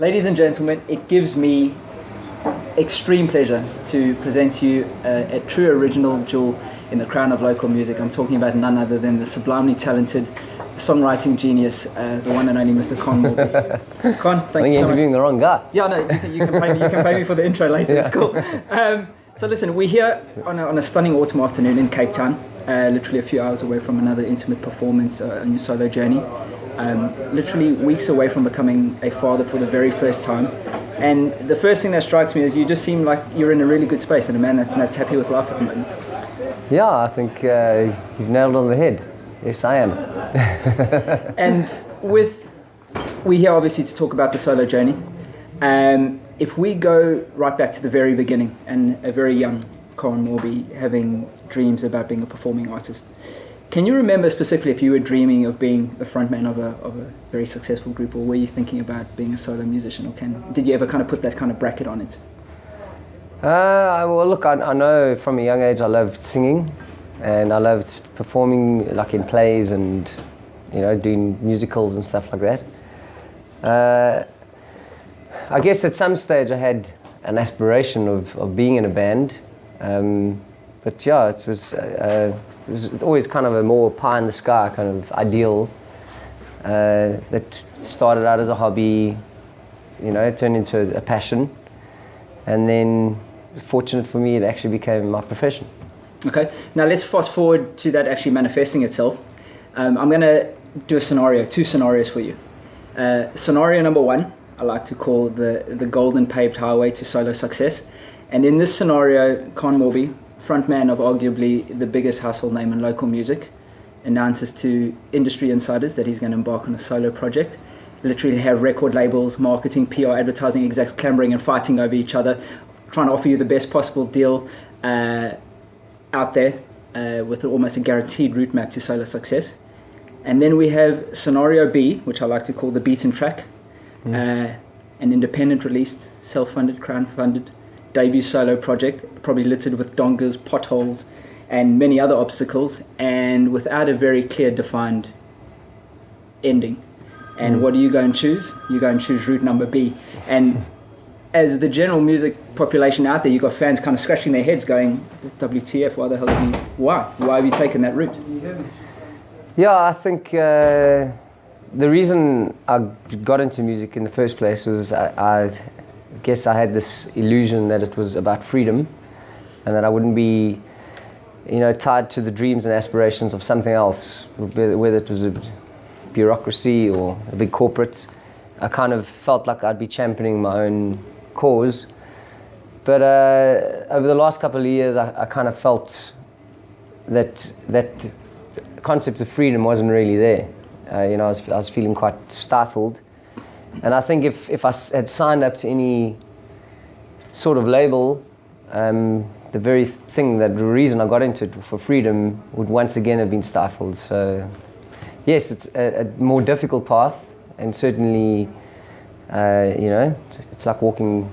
Ladies and gentlemen, it gives me extreme pleasure to present to you a true original jewel in the crown of local music. I'm talking about none other than the sublimely talented songwriting genius, the one and only Mr. Kahn Morbee. Kahn, thank you so much. You're interviewing the wrong guy. Yeah, no, you can pay me for the intro later. It's cool. So listen, we're here on a stunning autumn afternoon in Cape Town, literally a few hours away from another intimate performance on your solo journey. Literally weeks away from becoming a father for the very first time. And the first thing that strikes me is you just seem like you're in a really good space and a man that's happy with life at the moment. Yeah, I think you've nailed it on the head. Yes, I am. And we're here obviously to talk about the solo journey. If we go right back to the very beginning and a very young Kahn Morbee having dreams about being a performing artist, can you remember specifically if you were dreaming of being the frontman of a very successful group, or were you thinking about being a solo musician, or did you ever kind of put that kind of bracket on it? Well, look, I know from a young age I loved singing, and I loved performing like in plays and doing musicals and stuff like that. I guess at some stage I had an aspiration of being in a band, but yeah, it was always kind of a more pie in the sky kind of ideal that started out as a hobby, turned into a passion, and then fortunate for me it actually became my profession. Okay, now let's fast forward to that actually manifesting itself. I'm going to do two scenarios for you. Scenario number one, I like to call the golden paved highway to solo success. And in this scenario, Kahn Morbee, frontman of arguably the biggest household name in local music, announces to industry insiders that he's going to embark on a solo project. Literally have record labels, marketing, PR, advertising execs clambering and fighting over each other, trying to offer you the best possible deal out there with almost a guaranteed route map to solo success. And then we have scenario B, which I like to call the beaten track. An independent released, self-funded, crowd-funded debut solo project, probably littered with dongers, potholes and many other obstacles, and without a very clear defined ending. And what do you go and choose? You go and choose route number B. And as the general music population out there, you've got fans kind of scratching their heads going, WTF, why the hell have you, why have you taken that route? Yeah, I think the reason I got into music in the first place was I guess I had this illusion that it was about freedom and that I wouldn't be, tied to the dreams and aspirations of something else, whether it was a bureaucracy or a big corporate. I kind of felt like I'd be championing my own cause. But over the last couple of years, I kind of felt that concept of freedom wasn't really there. I was feeling quite stifled, and I think if I had signed up to any sort of label, the very thing the reason I got into it for freedom would once again have been stifled. So yes, it's a more difficult path, and certainly it's like walking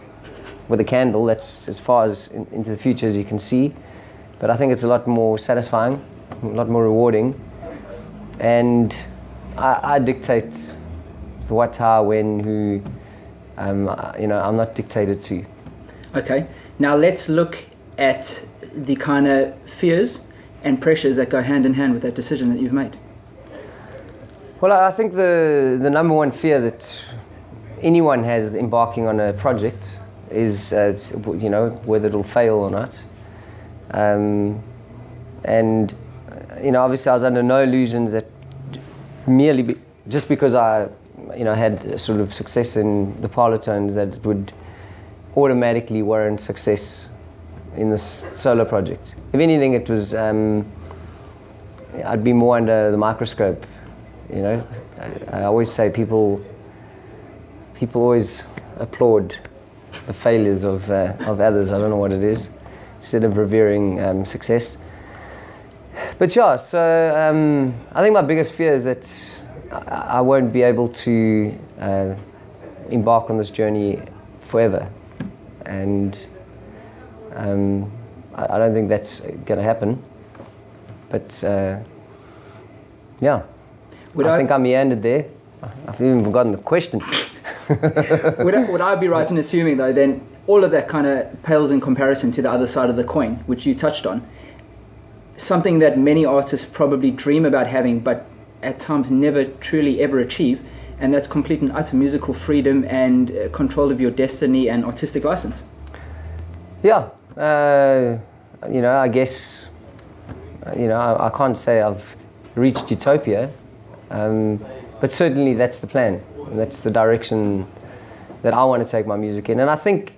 with a candle. That's as far as into the future as you can see, but I think it's a lot more satisfying, a lot more rewarding, and I dictate the what, how, when, who. I'm not dictated to. Okay, now let's look at the kind of fears and pressures that go hand in hand with that decision that you've made. Well, I think the number one fear that anyone has embarking on a project is, whether it'll fail or not. And obviously I was under no illusions that just because I had a sort of success in the parlour tones that it would automatically warrant success in this solo project. If anything, it was I'd be more under the microscope. I always say people always applaud the failures of others. I don't know what it is, instead of revering success. But yeah, so I think my biggest fear is that I won't be able to embark on this journey forever, and I don't think that's going to happen. But yeah, I think I meandered there. I've even forgotten the question. Would I be right in assuming, though, then all of that kind of pales in comparison to the other side of the coin, which you touched on? Something that many artists probably dream about having, but at times never truly ever achieve, and that's complete and utter musical freedom and control of your destiny and artistic license. Yeah, I guess, I can't say I've reached utopia, but certainly that's the plan. That's the direction that I want to take my music in. And I think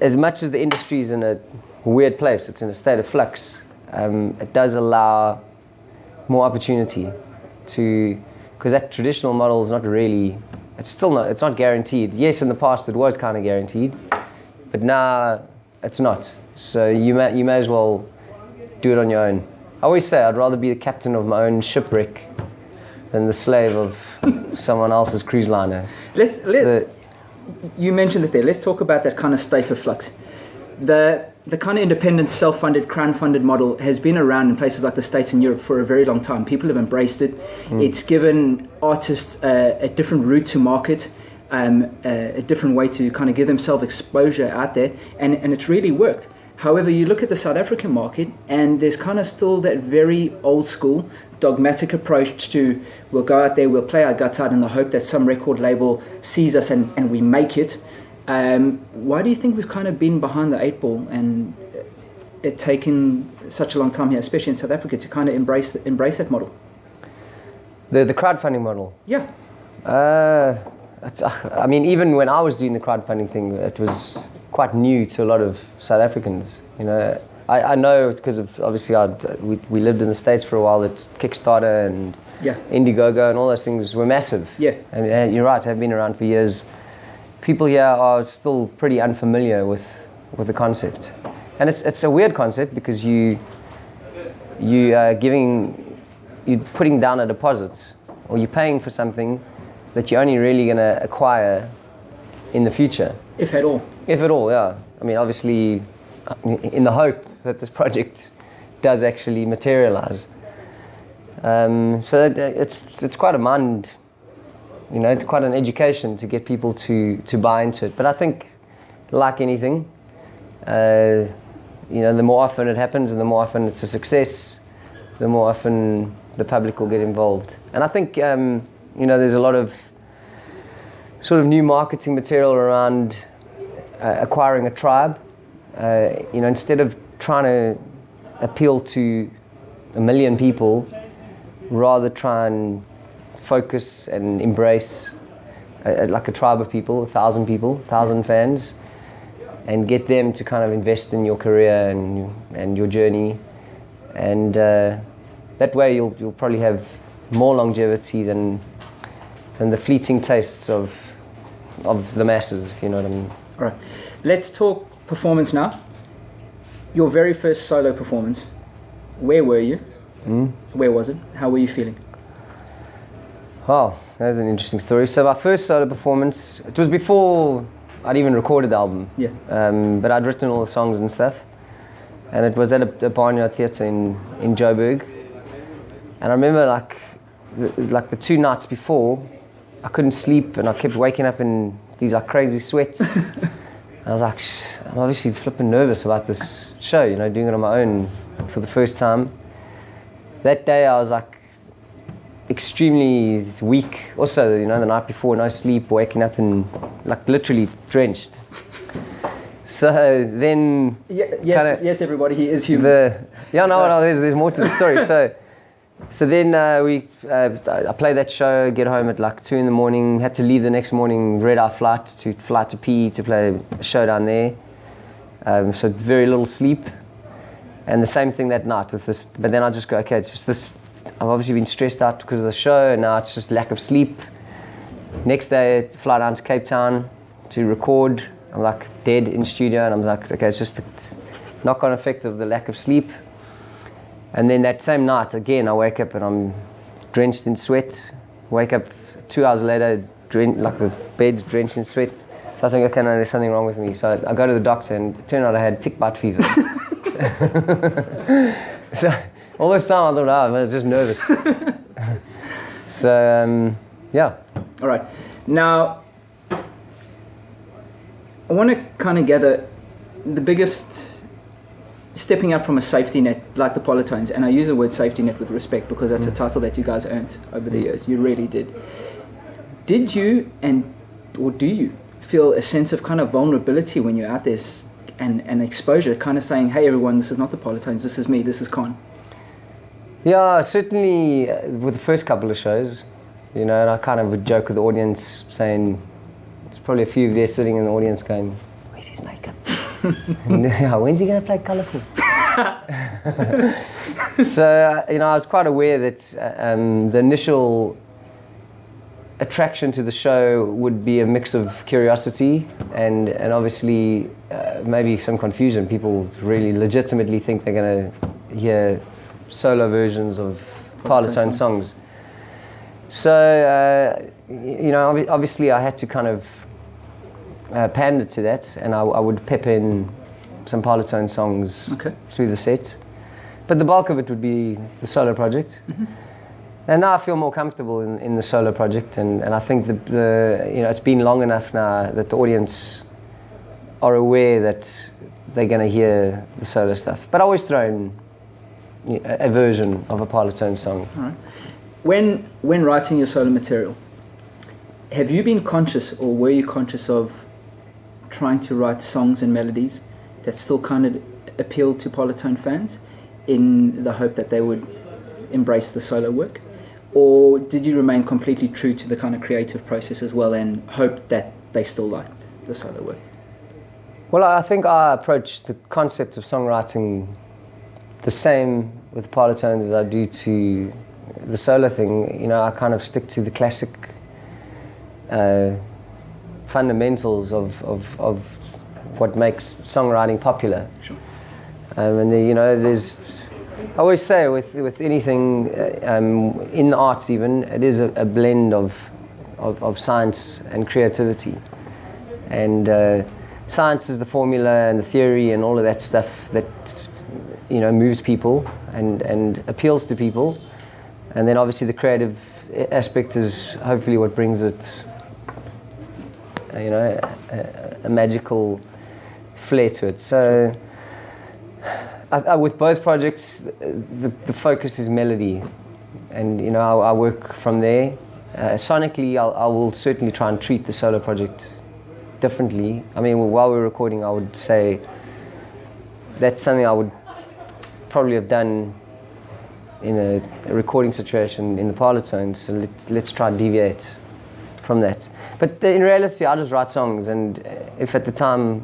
as much as the industry is in a weird place, it's in a state of flux, it does allow more opportunity to, because that traditional model is not really, it's not guaranteed. Yes, in the past it was kind of guaranteed, but now it's not. So you may as well do it on your own. I always say I'd rather be the captain of my own shipwreck than the slave of someone else's cruise liner. You mentioned it there. Let's talk about that kind of state of flux. The kind of independent, self-funded, crown-funded model has been around in places like the States and Europe for a very long time. People have embraced it. It's given artists a different route to market, a different way to kind of give themselves exposure out there, and it's really worked. However, you look at the South African market, and there's kind of still that very old-school, dogmatic approach to, we'll go out there, we'll play our guts out in the hope that some record label sees us and we make it. Why do you think we've kind of been behind the eight ball and it's taken such a long time here, especially in South Africa, to kind of embrace that model? The crowdfunding model? Yeah. I mean, even when I was doing the crowdfunding thing, it was quite new to a lot of South Africans. I know because of, obviously, we lived in the States for a while, that Kickstarter and Indiegogo and all those things were massive. Yeah. I mean, you're right, have been around for years. People here are still pretty unfamiliar with the concept. And it's a weird concept because you're putting down a deposit, or you're paying for something that you're only really going to acquire in the future. If at all. If at all, yeah. I mean, obviously, in the hope that this project does actually materialize. So it's quite a mind, it's quite an education to get people to buy into it. But I think, like anything, the more often it happens and the more often it's a success, the more often the public will get involved. And I think, there's a lot of sort of new marketing material around acquiring a tribe. Instead of trying to appeal to 1 million people, rather try and focus and embrace like a tribe of people, 1,000 people, 1,000 fans, and get them to kind of invest in your career and your journey. And that way you'll probably have more longevity than the fleeting tastes of the masses, if you know what I mean. All right. Let's talk performance now. Your very first solo performance, where were you? Where was it? How were you feeling? Oh, that's an interesting story. So my first solo performance, it was before I'd even recorded the album. Yeah. But I'd written all the songs and stuff. And it was at a Barnyard Theatre in Joburg. And I remember like the 2 nights before, I couldn't sleep and I kept waking up in these like crazy sweats. I was like, I'm obviously flipping nervous about this show, doing it on my own for the first time. That day I was like extremely weak. Also, the night before, no sleep, waking up and like literally drenched. So then... Yes, everybody, he is human. There's more to the story. So then I played that show, get home at like 2 a.m, had to leave the next morning, red-eye flight to PE to play a show down there. So very little sleep. And the same thing that night with this, but then I just go, okay, it's just this, I've obviously been stressed out because of the show, and now it's just lack of sleep. Next day, fly down to Cape Town to record. I'm like dead in studio, and I'm like, okay, it's just the knock-on effect of the lack of sleep. And then that same night, again, I wake up and I'm drenched in sweat. Wake up 2 hours later, like the bed's drenched in sweat. So I think, okay, no, there's something wrong with me. So I go to the doctor, and it turned out I had tick bite fever. So all this time I thought, I was just nervous. So, yeah. All right. Now, I want to kind of gather the biggest stepping up from a safety net like the Polytones, and I use the word safety net with respect because that's a title that you guys earned over the years. You really did. Did you or do you feel a sense of kind of vulnerability when you're out there and exposure, kind of saying, hey everyone, this is not the Polytones, this is me, this is Kahn? Yeah, certainly with the first couple of shows, you know, and I kind of would joke with the audience saying, there's probably a few of there sitting in the audience going, where's his makeup? And, yeah, when's he going to play colourful? So, you know, I was quite aware that the initial attraction to the show would be a mix of curiosity and obviously maybe some confusion. People really legitimately think they're going to hear solo versions of Polytone songs. So, you know, obviously I had to kind of pander to that, and I would pep in some Polytone songs through the set. But the bulk of it would be the solo project. Mm-hmm. And now I feel more comfortable in the solo project, and I think the you know, it's been long enough now that the audience are aware that they're going to hear the solo stuff. But I always throw in a version of a Polytone song. All right. When writing your solo material, have you been conscious, or were you conscious of trying to write songs and melodies that still kind of appeal to Polytone fans in the hope that they would embrace the solo work? Or did you remain completely true to the kind of creative process as well and hope that they still liked the solo work? Well, I think I approach the concept of songwriting the same with Polytones as I do to the solo thing. You know, I kind of stick to the classic fundamentals of what makes songwriting popular. Sure. And you know, I always say with anything in the arts, even it is a blend of science and creativity. And science is the formula and the theory and all of that stuff that, you know, moves people and appeals to people. And then obviously the creative aspect is hopefully what brings it, you know, a magical flair to it. So with both projects, the focus is melody, and you know, I work from there. Sonically, I will certainly try and treat the solo project differently. I mean, while we're recording, I would say that's something I would probably have done in a recording situation in the Polytones. So let's try and deviate from that. But in reality, I just write songs, and if at the time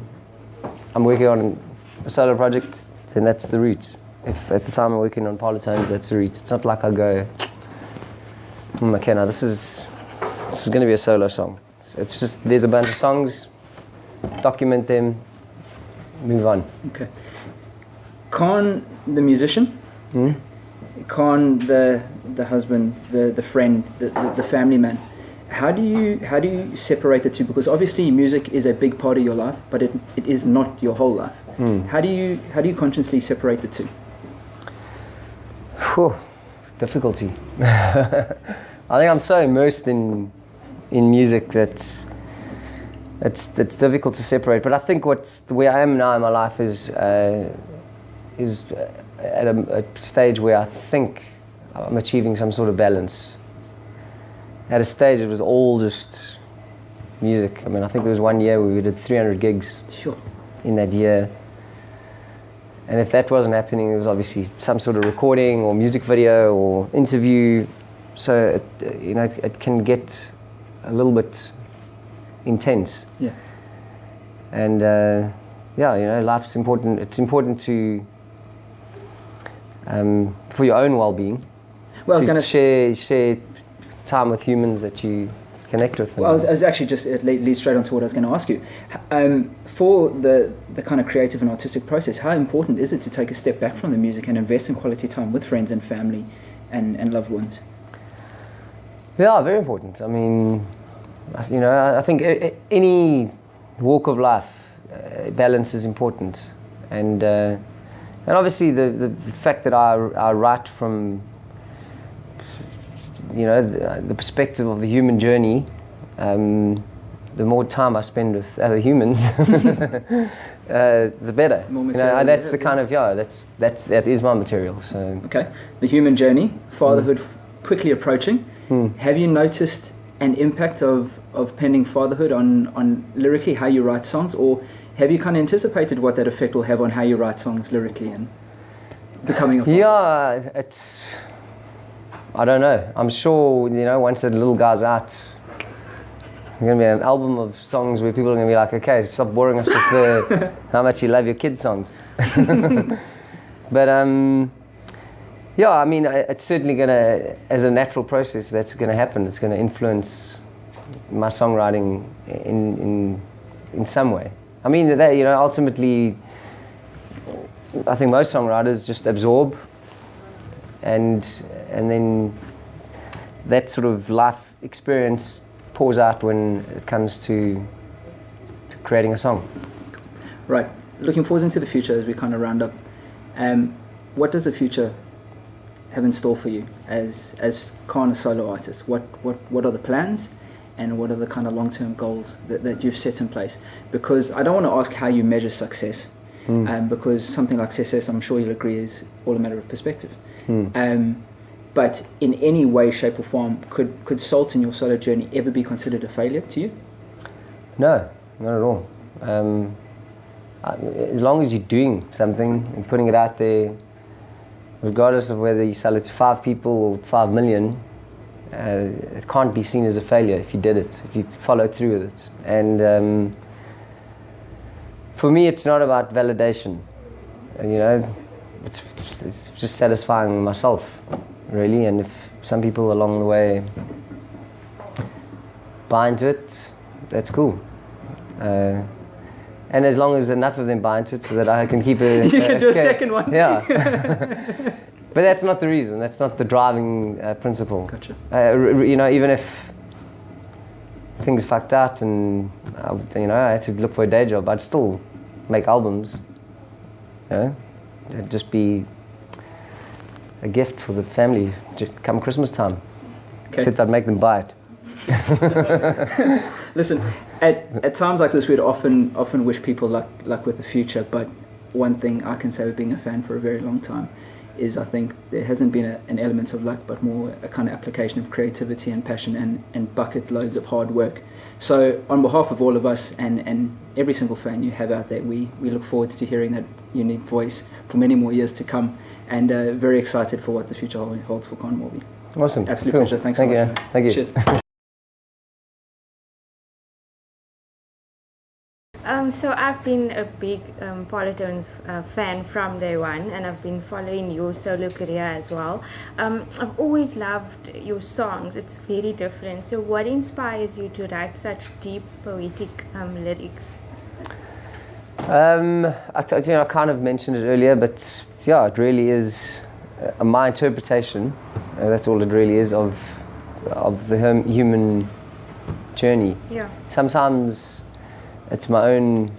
I'm working on a solo project, then that's the route. If at the time I'm working on Polytones, that's the route. It's not like I go, okay, now this is going to be a solo song. So it's just, there's a bunch of songs, document them, move on. Okay. Kahn, the musician, Kahn, the husband, the friend, the family man. How do you separate the two? Because obviously music is a big part of your life, but it is not your whole life. How do you consciously separate the two? Whew, difficulty. I think I'm so immersed in music that it's difficult to separate. But I think where I am now in my life is at a stage where I think I'm achieving some sort of balance. At a stage, it was all just music. I mean, I think there was one year where we did 300 gigs in that year. And if that wasn't happening, it was obviously some sort of recording or music video or interview. So, it can get a little bit intense. Yeah. And, life's important. It's important to, for your own well-being, well, I was going to share time with humans that you connect with. Well, I was actually just, it leads straight on to what I was going to ask you. For the kind of creative and artistic process, how important is it to take a step back from the music and invest in quality time with friends and family and loved ones? Yeah, very important. I mean, you know, I think any walk of life, balance is important. And obviously the fact that I write from, you know, the perspective of the human journey, the more time I spend with other humans, the better. More material, that's the kind of that is my material. So okay, the human journey, fatherhood quickly approaching. Have you noticed an impact of pending fatherhood on lyrically how you write songs, or have you kind of anticipated what that effect will have on how you write songs lyrically and becoming a father? Yeah, I don't know. I'm sure, once the little guy's out, there's going to be an album of songs where people are going to be like, okay, stop boring us with the how much you love your kids songs. But yeah, I mean, it's certainly going to, as a natural process, that's going to happen. It's going to influence my songwriting in some way. I mean, that, ultimately, I think most songwriters just absorb, and then that sort of life experience pours out when it comes to creating a song. Right. Looking forward into the future as we kind of round up. What does the future have in store for you as Kahn, a solo artist? What are the plans, and what are the kind of long-term goals that you've set in place? Because I don't want to ask how you measure success, because something like success, I'm sure you'll agree, is all a matter of perspective. But in any way, shape or form, could Salt in your solo journey ever be considered a failure to you? No, not at all. As long as you're doing something and putting it out there, regardless of whether you sell it to 5 people or 5 million, it can't be seen as a failure if you did it, if you followed through with it. And for me, it's not about validation. It's just satisfying myself, really. And if some people along the way buy into it, that's cool. And as long as enough of them buy into it so that I can keep it... You can do a second one. Yeah. But that's not the reason. That's not the driving principle. Gotcha. Even if things fucked out and I had to look for a day job, I'd still make albums. It'd just be a gift for the family just come Christmas time. Okay. Except I'd make them buy it. Listen, at times like this, we'd often wish people luck with the future. But one thing I can say with being a fan for a very long time is I think there hasn't been an element of luck, but more a kind of application of creativity and passion and bucket loads of hard work. So on behalf of all of us and every single fan you have out there, we look forward to hearing that unique voice for many more years to come, and very excited for what the future holds for Kahn Morbee. Awesome. Absolute cool. pleasure. Thanks so much. Man. Thank you. Cheers. So I've been a big Polytones fan from day one, and I've been following your solo career as well. I've always loved your songs. It's very different. So what inspires you to write such deep poetic lyrics? I kind of mentioned it earlier, but yeah, it really is my interpretation. That's all it really is of the human journey. Yeah. Sometimes it's my own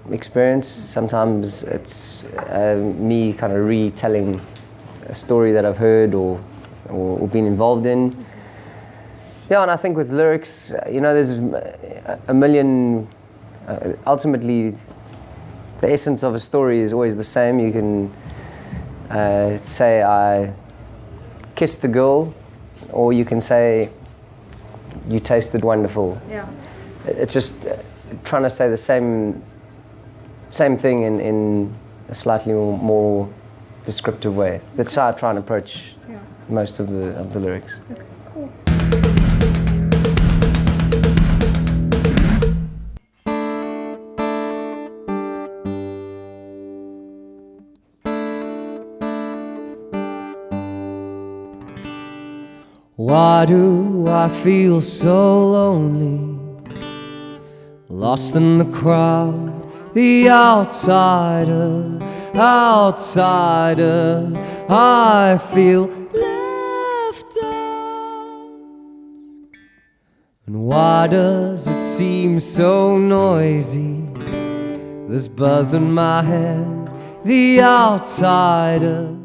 experience. Sometimes it's me kind of retelling a story that I've heard or been involved in. Okay. Yeah, and I think with lyrics, there's a million. Ultimately, the essence of a story is always the same. You can say I kissed the girl, or you can say you tasted wonderful. Yeah. It's just trying to say the same thing in a slightly more descriptive way. That's how I try and approach most of the lyrics. Okay, cool. Why do I feel so lonely? Lost in the crowd, the outsider, I feel left out. And why does it seem so noisy? This buzz in my head, the outsider.